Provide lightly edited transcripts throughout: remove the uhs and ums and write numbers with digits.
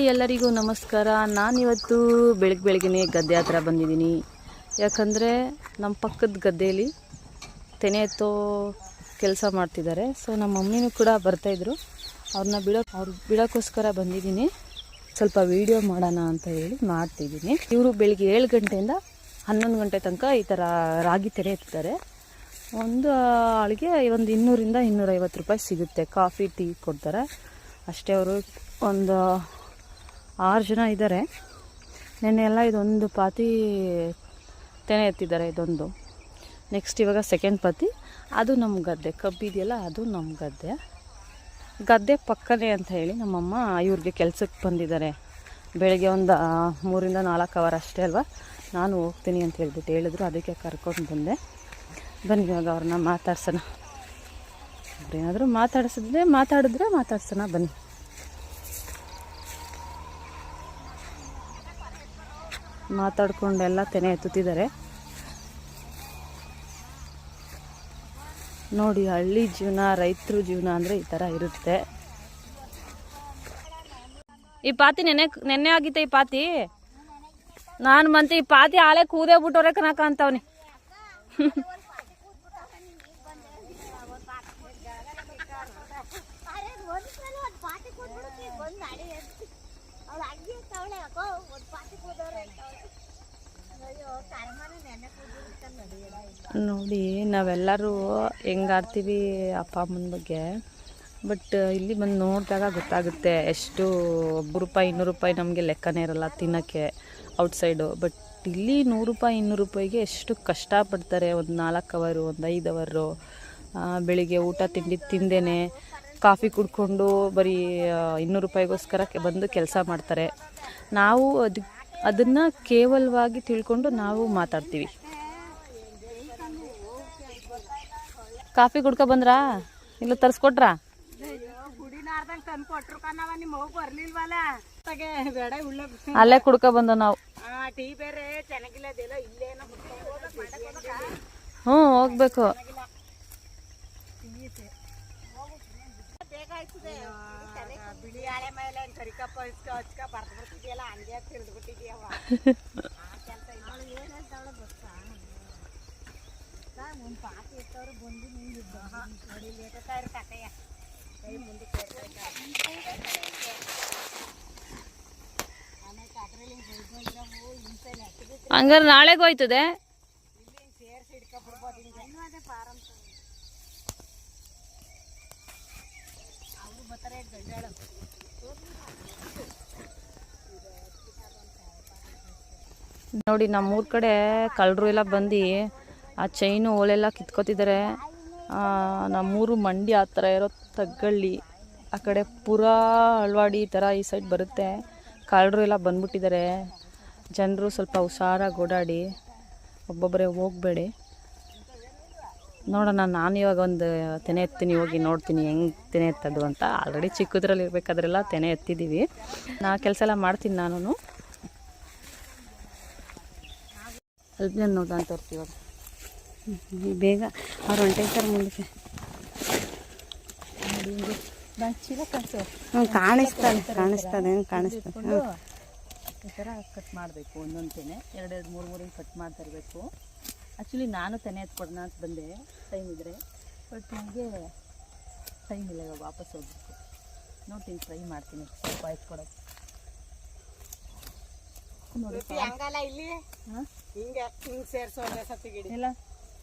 ಎಲ್ಲರಿಗೂ ನಮಸ್ಕಾರ. ನಾನಿವತ್ತು ಬೆಳಗ್ಗೆನೇ ಗದ್ದೆ ಹತ್ರ ಬಂದಿದ್ದೀನಿ. ಯಾಕಂದರೆ ನಮ್ಮ ಪಕ್ಕದ ಗದ್ದೆಯಲ್ಲಿ ತೆನೆ ಎತ್ತೋ ಕೆಲಸ ಮಾಡ್ತಿದ್ದಾರೆ. ಸೊ ನಮ್ಮ ಮಮ್ಮಿನೂ ಕೂಡ ಬರ್ತಾಯಿದ್ರು. ಅವ್ರನ್ನ ಬಿಡೋಕ್ಕೋಸ್ಕರ ಬಂದಿದ್ದೀನಿ. ಸ್ವಲ್ಪ ವೀಡಿಯೋ ಮಾಡೋಣ ಅಂತ ಹೇಳಿ ಮಾಡ್ತಿದ್ದೀನಿ. ಇವರು ಬೆಳಿಗ್ಗೆ 7 ಗಂಟೆಯಿಂದ 11 ಗಂಟೆ ತನಕ ಈ ಥರ ರಾಗಿ ತೆನೆ ಎತ್ತಾರೆ. ಒಂದು ಆಳಿಗೆ ಒಂದು 200 ರಿಂದ 250 ರೂಪಾಯಿ ಸಿಗುತ್ತೆ. ಕಾಫಿ ಟೀ ಕೊಡ್ತಾರೆ ಅಷ್ಟೇ. ಅವರು ಒಂದು 6 ಜನ ಇದ್ದಾರೆ. ನೆನ್ನೆ ಎಲ್ಲ ಇದೊಂದು ಪಾತಿ ತೆನೆ ಎತ್ತಿದ್ದಾರೆ. ಇದೊಂದು ನೆಕ್ಸ್ಟ್ ಇವಾಗ ಸೆಕೆಂಡ್ ಪಾತಿ. ಅದು ನಮ್ಮ ಗದ್ದೆ ಕಬ್ಬಿದೆಯಲ್ಲ, ಅದು ನಮ್ಮ ಗದ್ದೆ ಪಕ್ಕನೇ ಅಂತ ಹೇಳಿ ನಮ್ಮಮ್ಮ ಇವ್ರಿಗೆ ಕೆಲಸಕ್ಕೆ ಬಂದಿದ್ದಾರೆ. ಬೆಳಗ್ಗೆ ಒಂದು 3 ರಿಂದ 4 ಅವರ್ ಅಷ್ಟೇ ಅಲ್ವಾ. ನಾನು ಹೋಗ್ತೀನಿ ಅಂತ ಹೇಳ್ಬಿಟ್ಟು ಹೇಳಿದ್ರು, ಅದಕ್ಕೆ ಕರ್ಕೊಂಡು ಬಂದೆ. ಬನ್ನಿ ಇವಾಗ ಅವ್ರನ್ನ ಮಾತಾಡ್ಸೋಣ. ಏನಾದರೂ ಮಾತಾಡಿದ್ರೆ ಮಾತಾಡ್ಸೋಣ ಬನ್ನಿ. ಮಾತಾಡ್ಕೊಂಡೆಲ್ಲ ತೆನೆ ಎತ್ತುತ್ತಿದ್ದಾರೆ ನೋಡಿ. ಹಳ್ಳಿ ಜೀವನ, ರೈತರ ಜೀವನ ಅಂದರೆ ಈ ಥರ ಇರುತ್ತೆ. ಈ ಪಾತಿ ನೆನ್ನೆ ಆಗಿತ್ತೆ. ಈ ಪಾತಿ ನಾನು ಮತ್ತೆ ಈ ಪಾತಿ ಆಲೆ ಕೂದೇ ಬಿಟ್ಟವ್ರೆ ಕನಕ ಅಂತವ್ನಿ. ನೋಡಿ ನಾವೆಲ್ಲರೂ ಹೆಂಗೆ ಆಡ್ತೀವಿ ಅಪ್ಪ ಅಮ್ಮನ ಬಗ್ಗೆ. ಬಟ್ ಇಲ್ಲಿ ಬಂದು ನೋಡಿದಾಗ ಗೊತ್ತಾಗುತ್ತೆ ಎಷ್ಟು 1 ರೂಪಾಯಿ 200 ರೂಪಾಯಿ ನಮಗೆ ಲೆಕ್ಕನೇ ಇರಲ್ಲ ತಿನ್ನೋಕ್ಕೆ ಔಟ್ಸೈಡು. ಬಟ್ ಇಲ್ಲಿ 100 ರೂಪಾಯಿ 200 ರೂಪಾಯಿಗೆ ಎಷ್ಟು ಕಷ್ಟಪಡ್ತಾರೆ. ಒಂದು 4 ಅವರು, ಒಂದು 5 ಅವರು ಬೆಳಿಗ್ಗೆ ಊಟ ತಿಂಡಿ ತಿಂದೇನೆ ಕಾಫಿ ಕುಡ್ಕೊಂಡು ಬರೀ 200 ರೂಪಾಯಿಗೋಸ್ಕರ ಬಂದು ಕೆಲಸ ಮಾಡ್ತಾರೆ. ನಾವು ಅದನ್ನು ಕೇವಲವಾಗಿ ತಿಳ್ಕೊಂಡು ನಾವು ಮಾತಾಡ್ತೀವಿ. ಕಾಫಿ ಕುಡ್ಕೊ ಬಂದ್ರಾ ಇಲ್ಲ ತರಿಸ್ಕೊಟ್ರಾ? ಅಲ್ಲೇ ಕುಡ್ಕೊ ಬಂದ ನಾವು. ಹೋಗ್ಬೇಕು. ಹಂಗಾರೆ ನಾಳೆಗೆ ಹೋಯ್ತದೆ. ನೋಡಿ ನಮ್ಮೂರ ಕಡೆ ಕಳ್ಳರು ಎಲ್ಲ ಬಂದು ಆ ಚೈನು ಓಲೆಲ್ಲ ಕಿತ್ಕೋತಿದ್ದಾರೆ. ನಮ್ಮೂರು ಮಂಡ್ಯ ಆ ಥರ ಇರೋ ತಗ್ಗಳ್ಳಿ, ಆ ಕಡೆ ಪುರಾ ಅಳ್ವಾಡಿ ಈ ಥರ ಈ ಸೈಡ್ ಬರುತ್ತೆ. ಕಳ್ಳರು ಎಲ್ಲ ಬಂದ್ಬಿಟ್ಟಿದ್ದಾರೆ. ಜನರು ಸ್ವಲ್ಪ ಹುಷಾರಾಗಿ ಓಡಾಡಿ, ಒಬ್ಬೊಬ್ಬರೇ ಹೋಗಬೇಡಿ. ನೋಡೋಣ, ನಾನು ಇವಾಗ ಒಂದು ತೆನೆ ಎತ್ತೀನಿ, ಹೋಗಿ ನೋಡ್ತೀನಿ ಹೆಂಗೆ ತೆನೆ ಎತ್ತದು ಅಂತ. ಆಲ್ರೆಡಿ ಚಿಕ್ಕದ್ರಲ್ಲಿ ಇರಬೇಕಾದ್ರೆಲ್ಲ ತೆನೆ ಎತ್ತಿದ್ದೀವಿ. ಕೆಲಸ ಎಲ್ಲ ಮಾಡ್ತೀನಿ ನಾನು. ಸ್ವಲ್ಪ ಜನ ನೋಡ ಅಂತ ತೋರ್ತೀವಿ ಇವಾಗ. ಬೇಗ ಅವ್ರು ಹೊಂಟೈತಾರೆ ಮುಂದಕ್ಕೆ. ಕಾಣಿಸ್ತದೆ. ಈ ಥರ ಕಟ್ ಮಾಡಬೇಕು. ಒಂದೊಂದು ತೆನೆ 2-2, 3 ಕಟ್ ಮಾಡ್ತಾ ಇರಬೇಕು. ಆ್ಯಕ್ಚುಲಿ ನಾನು ತೆನೆ ಎತ್ಕೊಡೋಣ ಅಂತ ಬಂದೆ, ಟೈಮ್ ಇದ್ದರೆ. ಬಟ್ ನನಗೆ ಟೈಮ್ ಇಲ್ಲ, ಇವಾಗ ವಾಪಸ್ ಹೋಗ್ಬೇಕು. ನೋಡ್ತೀನಿ, ಟ್ರೈ ಮಾಡ್ತೀನಿ ಸ್ವಲ್ಪ ಎತ್ಕೊಡೋಕ್ಕೆ. ಇಲ್ಲ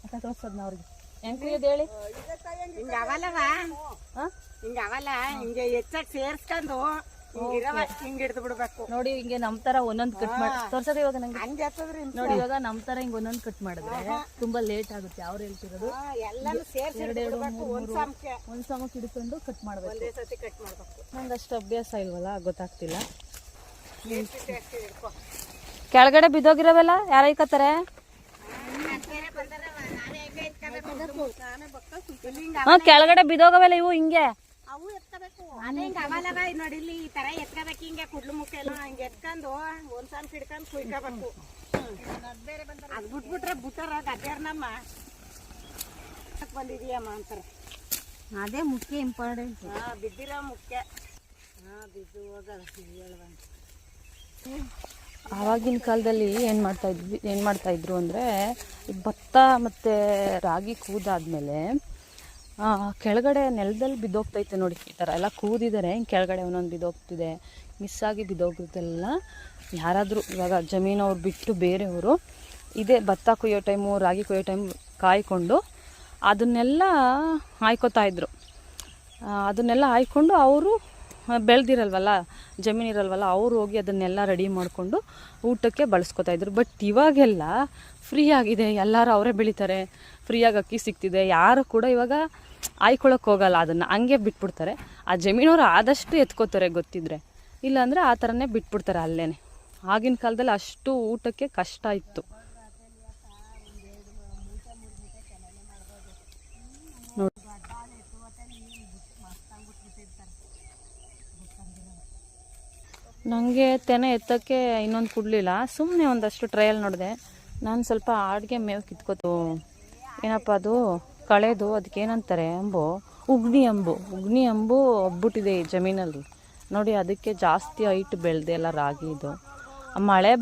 ಅಕ್ಕ ತೋರ್ಸೋದ್ನ ಅವ್ರಿಗೆ ಹೆಂಗೆ ಹೇಳಿ. ಹಿಂಗೆ ಹೆಚ್ಚಾಗಿ ಸೇರ್ಸ್ಕೊಂಡು ಹಿಂಗೆ ಹಿಡ್ದು ಬಿಡ್ಬೇಕು ನೋಡಿ. ಹಿಂಗೆ ನಮ್ಮ ಥರ ಒಂದೊಂದು ಕಟ್ ಮಾಡಿ ತೋರ್ಸೋದು ಇವಾಗ ನಂಗೆ ಹಂಗೆ ನೋಡಿ. ಇವಾಗ ನಮ್ಮ ಥರ ಹಿಂಗೆ ಒಂದೊಂದು ಕಟ್ ಮಾಡಿದ್ರೆ ತುಂಬಾ ಲೇಟ್ ಆಗುತ್ತೆ. ಅವ್ರು ಹೇಳ್ತಿರೋದು 2-2, 3 ಒಂದು ಸಮಕ್ಕೆ ಹಿಡ್ಕೊಂಡು ಕಟ್ ಮಾಡ್ಬೇಕು. ನಂಗೆ ಅಷ್ಟು ಅಭ್ಯಾಸ ಇಲ್ವಲ್ಲ, ಗೊತ್ತಾಗ್ತಿಲ್ಲ. ಕೆಳಗಡೆ ಬಿದ್ದೋಗಿರೋವೆಲ್ಲ ಯಾರು ಇಕ್ಕತ್ತಾರೆ? ಕೆಳಗಡೆ ಬಿದ್ದೋಗವೆಲ್ಲ ಇವು ಹಿಂಗೆ ನೋಡಿಲ್ಲಿ ಈ ತರ ಎತ್ಕೋಬೇಕು. ಹಿಂಗೆ ಕುಡ್ಲು ಮುಖ ಎಲ್ಲ ಹಿಂಗೆ ಎತ್ಕೊಂಡು ಒಂದ್ಸಲ ಹಿಡ್ಕೊಂಡು ಕುಯ್ಕೋಬೇಕು. ಅದ್ ಬಿಟ್ಬಿಟ್ರೆ ಬಿಟ್ಟಾರ ಗದ್ಯಾರ ನಮ್ಮ ಬಂದಿದೀಯಮ್ಮ ಅಂತಾರೆ. ಅದೇ ಮುಖ್ಯ, ಇಂಪಾರ್ಟೆಂಟ್. ಬಿದ್ದಿರೋ ಮುಖ್ಯ. ಆವಾಗಿನ ಕಾಲದಲ್ಲಿ ಏನು ಮಾಡ್ತಾ ಇದ್ರು ಅಂದರೆ ಭತ್ತ ಮತ್ತು ರಾಗಿ ಕೂದಾದ್ಮೇಲೆ ಕೆಳಗಡೆ ನೆಲದಲ್ಲಿ ಬಿದ್ದೋಗ್ತೈತೆ ನೋಡಿ, ಈ ಥರ ಎಲ್ಲ ಕೂದಿದ್ದಾರೆ, ಹಿಂಗೆ ಕೆಳಗಡೆ ಒಂದೊಂದು ಬಿದ್ದೋಗ್ತಿದೆ, ಮಿಸ್ಸಾಗಿ ಬಿದ್ದೋಗಿದ್ದೆಲ್ಲ ಯಾರಾದರೂ ಇವಾಗ ಜಮೀನವ್ರು ಬಿಟ್ಟು ಬೇರೆಯವರು ಇದೇ ಭತ್ತ ಕೊಯ್ಯೋ ಟೈಮು ರಾಗಿ ಕೊಯ್ಯೋ ಟೈಮ್ ಕಾಯ್ಕೊಂಡು ಅದನ್ನೆಲ್ಲ ಹಾಯ್ಕೋತಾಯಿದ್ರು. ಅದನ್ನೆಲ್ಲ ಹಾಯ್ಕೊಂಡು ಅವರು ಬೆಳೆದಿರಲ್ವಲ್ಲ, ಜಮೀನಿರಲ್ವಲ್ಲ, ಅವ್ರು ಹೋಗಿ ಅದನ್ನೆಲ್ಲ ರೆಡಿ ಮಾಡಿಕೊಂಡು ಊಟಕ್ಕೆ ಬಳಸ್ಕೊತಾಯಿದ್ರು. ಬಟ್ ಇವಾಗೆಲ್ಲ ಫ್ರೀ ಆಗಿದೆ, ಎಲ್ಲರೂ ಅವರೇ ಬೆಳೀತಾರೆ, ಫ್ರೀಯಾಗಿ ಅಕ್ಕಿ ಸಿಗ್ತಿದೆ, ಯಾರು ಕೂಡ ಇವಾಗ ಆಯ್ಕೊಳ್ಳೋಕೆ ಹೋಗಲ್ಲ, ಅದನ್ನು ಹಂಗೆ ಬಿಟ್ಬಿಡ್ತಾರೆ. ಆ ಜಮೀನವರು ಆದಷ್ಟು ಎತ್ಕೋತಾರೆ ಗೊತ್ತಿದ್ರೆ, ಇಲ್ಲಾಂದರೆ ಆ ಥರನೇ ಬಿಟ್ಬಿಡ್ತಾರೆ ಅಲ್ಲೇ. ಆಗಿನ ಕಾಲದಲ್ಲಿ ಅಷ್ಟು ಊಟಕ್ಕೆ ಕಷ್ಟ ಇತ್ತು ನೋಡಿ. ನನಗೆ ತೆನೆ ಎತ್ತಕ್ಕೆ ಇನ್ನೊಂದು ಕೊಡಲಿಲ್ಲ, ಸುಮ್ಮನೆ ಒಂದಷ್ಟು ಟ್ರಯಲ್ ನೋಡಿದೆ. ನಾನು ಸ್ವಲ್ಪ ಆಡಿಗೆ ಮೇವು ಕಿತ್ಕೋತು, ಏನಪ್ಪ ಅದು ಕಳೆದು, ಅದಕ್ಕೆ ಏನಂತಾರೆ ಅಂಬು, ಉಗ್ನಿ ಅಂಬು ಹಬ್ಬಿಟ್ಟಿದೆ ಈ ಜಮೀನಲ್ಲಿ ನೋಡಿ. ಅದಕ್ಕೆ ಜಾಸ್ತಿ ಹೈಟ್ ಬೆಳೆದೆ ಎಲ್ಲ ರಾಗಿ ಇದು. ಮಳೆ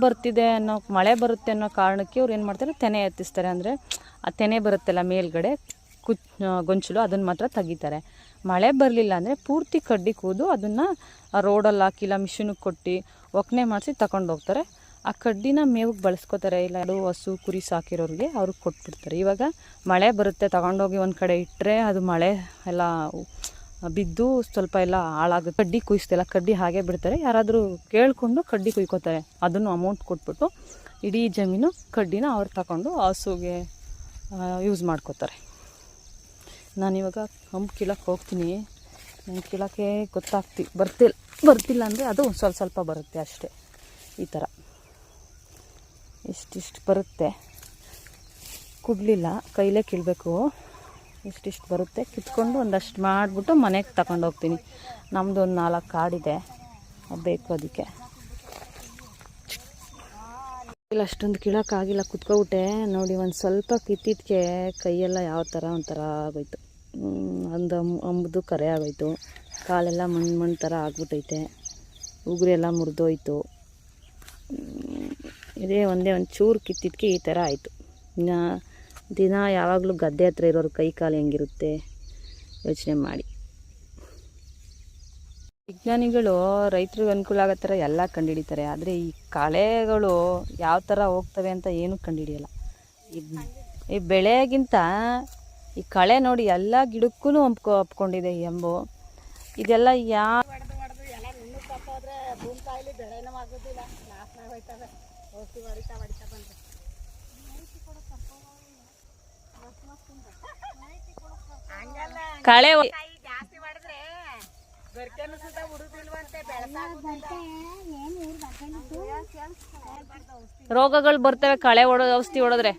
ಬರುತ್ತೆ ಅನ್ನೋ ಕಾರಣಕ್ಕೆ ಅವ್ರು ಏನು ಮಾಡ್ತಾರೆ, ತೆನೆ ಎತ್ತಿಸ್ತಾರೆ. ಅಂದರೆ ಆ ತೆನೆ ಬರುತ್ತಲ್ಲ ಮೇಲ್ಗಡೆ ಗೊಂಚಲು, ಅದನ್ನು ಮಾತ್ರ ತೆಗಿತಾರೆ. ಮಳೆ ಬರಲಿಲ್ಲ ಅಂದರೆ ಪೂರ್ತಿ ಕಡ್ಡಿ ಕೂದು ಅದನ್ನು ರೋಡಲ್ಲಿ ಹಾಕಿಲ್ಲ, ಮಿಷಿನಿಗೆ ಕೊಟ್ಟು ಒಕ್ಕಣೆ ಮಾಡಿಸಿ ತಗೊಂಡು ಹೋಗ್ತಾರೆ. ಆ ಕಡ್ಡಿನ ಮೇವಿಗೆ ಬಳಸ್ಕೋತಾರೆ. ಇಲ್ಲ ಹಸು ಕುರಿ ಸಾಕಿರೋರಿಗೆ ಅವ್ರಿಗೆ ಕೊಟ್ಬಿಡ್ತಾರೆ. ಇವಾಗ ಮಳೆ ಬರುತ್ತೆ, ತಗೊಂಡೋಗಿ ಒಂದು ಕಡೆ ಇಟ್ಟರೆ ಅದು ಮಳೆ ಎಲ್ಲ ಬಿದ್ದು ಸ್ವಲ್ಪ ಎಲ್ಲ ಹಾಳಾಗುತ್ತೆ. ಕಡ್ಡಿ ಕುಯ್ಸ್ತಿಲ್ಲ, ಕಡ್ಡಿ ಹಾಗೆ ಬಿಡ್ತಾರೆ. ಯಾರಾದರೂ ಕೇಳಿಕೊಂಡು ಕಡ್ಡಿ ಕುಯ್ಕೋತಾರೆ, ಅದನ್ನು ಅಮೌಂಟ್ ಕೊಟ್ಬಿಟ್ಟು ಇಡೀ ಜಮೀನು ಕಡ್ಡಿನ ಅವ್ರು ತಗೊಂಡು ಹಸುಗೆ ಯೂಸ್ ಮಾಡ್ಕೋತಾರೆ. ನಾನಿವಾಗ ಹಂಪು ಕೀಳಕ್ಕೆ ಹೋಗ್ತೀನಿ, ನಾನು ಕೀಳಕ್ಕೆ ಬರ್ತಿಲ್ಲ ಅಂದರೆ ಅದು ಸ್ವಲ್ಪ ಬರುತ್ತೆ ಅಷ್ಟೇ. ಈ ಥರ ಇಷ್ಟಿಷ್ಟು ಬರುತ್ತೆ, ಕುಡ್ಲಿಲ್ಲ, ಕೈಲೇ ಕೀಳಬೇಕು. ಇಷ್ಟಿಷ್ಟು ಬರುತ್ತೆ, ಕಿತ್ಕೊಂಡು ಒಂದಷ್ಟು ಮಾಡಿಬಿಟ್ಟು ಮನೆಗೆ ತಗೊಂಡು ಹೋಗ್ತೀನಿ. ನಮ್ಮದು ಒಂದು 4 ಕಾಡಿದೆ, ಬೇಕು ಅದಕ್ಕೆ. ಇಲ್ಲ ಅಷ್ಟೊಂದು ಕೀಳೋಕ್ಕಾಗಿಲ್ಲ, ಕುತ್ಕೊಬಿಟ್ಟೆ ನೋಡಿ. ಒಂದು ಸ್ವಲ್ಪ ಕಿತ್ತಿದ್ದಕ್ಕೆ ಕೈಯೆಲ್ಲ ಯಾವ ಥರ ಒಂಥರ ಆಗೋಯ್ತು, ಒಂದು ಅಂಬುದು ಕರೆ ಆಗೋಯ್ತು, ಕಾಲೆಲ್ಲ ಮಣ್ಣು ಥರ ಆಗ್ಬಿಟ್ಟೈತೆ, ಉಗುರು ಎಲ್ಲ ಮುರಿದೋಯ್ತು. ಇದೇ ಒಂದು ಚೂರು ಕಿತ್ತಿದ್ದಕ್ಕೆ ಈ ಥರ ಆಯಿತು. ದಿನ ಯಾವಾಗಲೂ ಗದ್ದೆ ಹತ್ರ ಇರೋರು ಕೈ ಕಾಲು ಹೆಂಗಿರುತ್ತೆ ಯೋಚನೆ ಮಾಡಿ. ವಿಜ್ಞಾನಿಗಳು ರೈತರಿಗೆ ಅನುಕೂಲ ಆಗೋ ಥರ ಎಲ್ಲ ಕಂಡುಹಿಡಿತಾರೆ, ಆದರೆ ಈ ಕಳೆಗಳು ಯಾವ ಥರ ಹೋಗ್ತವೆ ಅಂತ ಏನೂ ಕಂಡುಹಿಡಿಯಲ್ಲ. ಈ ಬೆಳೆಗಿಂತ ಈ ಕಳೆ ನೋಡಿ ಎಲ್ಲ ಗಿಡಕ್ಕೂ ಒಪ್ಕೊಂಡಿದೆ ಈ ಎಂಬು. ಇದೆಲ್ಲ ಕಳೆ ರೋಗಗಳು ಬರ್ತವೆ ಕಳೆ ಔಷಧಿ ಹೊಡೆದ್ರೆ.